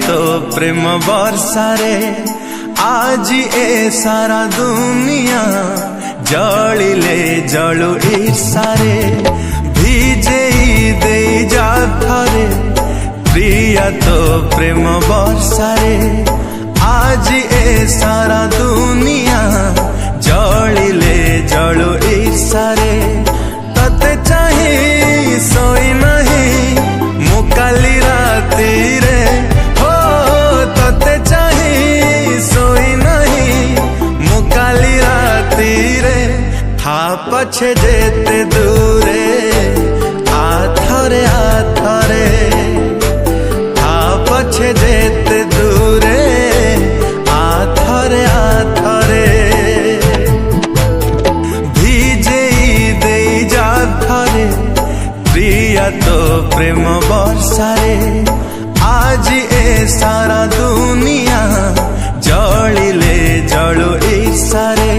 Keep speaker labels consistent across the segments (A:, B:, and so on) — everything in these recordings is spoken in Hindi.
A: तो प्रेम वर्षारे आज ए सारा दुनिया जलिले जलु ईर्षारे भिजे दे जा थरे प्रिया तो प्रेम वर्षारे आज ए सारा दुनिया जलिले जलु ईर्षारे तते चाहे सोई नहीं मुकाली राती रे हो तते चाहे सोई नहीं मुकाली राती रे था पछे जेते दूरे आथरे आथरे था पछे जेते दूरे आथरे आथरे भिजे दे जा थरे प्रिया तो प्रेम वर्षारे आज ए सारा दुनिया जलिले जलु ईर्षारे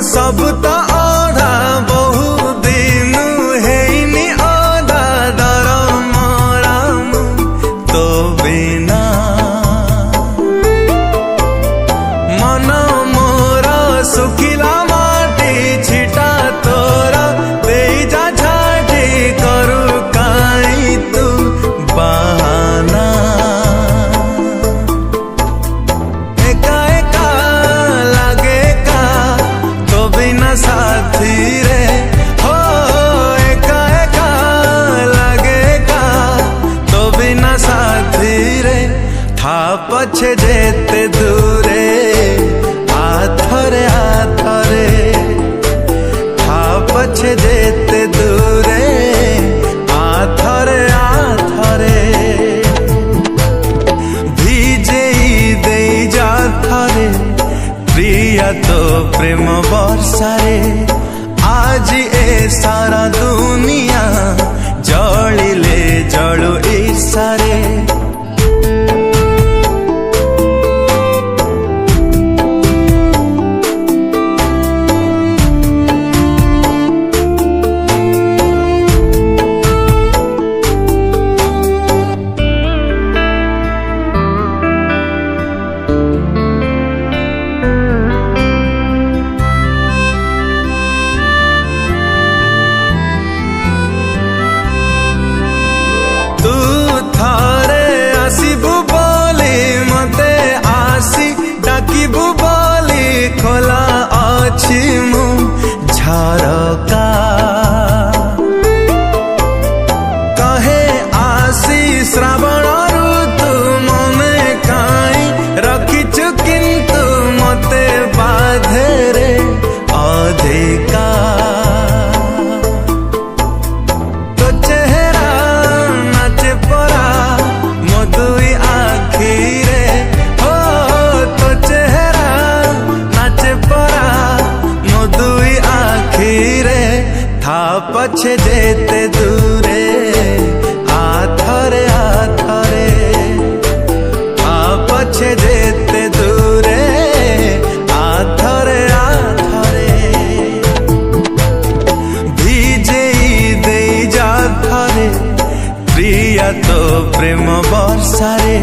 A: सब तो आधा बहु दिन है आधा दर मराम तो बिना मन मोरा सुखिला माटी छिटा तोरा दे जा झाटी करू काई तू बहाना एका एका लागे का तो बिना साथी रे हो एका एका लगे का तो बिना साथी रे था पछे जेते दूरे आथरे आथरे था पछे जेते दूरे आथरे आथरे भिजे दे जा थरे प्रिया तो प्रेम वर्षारे आज ए सारा दुनिया जलिले जलु ईर्षारे खोला अछि मु झरका कहे आसी श्रावण ऋतु मने काई रखिछु किंतु मते बाधे रे अधिका तो चेहरा नाचे परा मधुई आखी रे हो तो चेहरा परा मधुई आखिरे था पछे जेते दूरे आथरे आथरे था पछे जेते दूरे आथरे आथरे भिजे दे जा थरे प्रिया तो प्रेम वर्षारे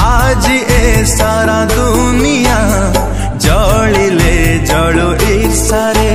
A: आज ए सारा दुनिया जलिले जलु ईर्षारे।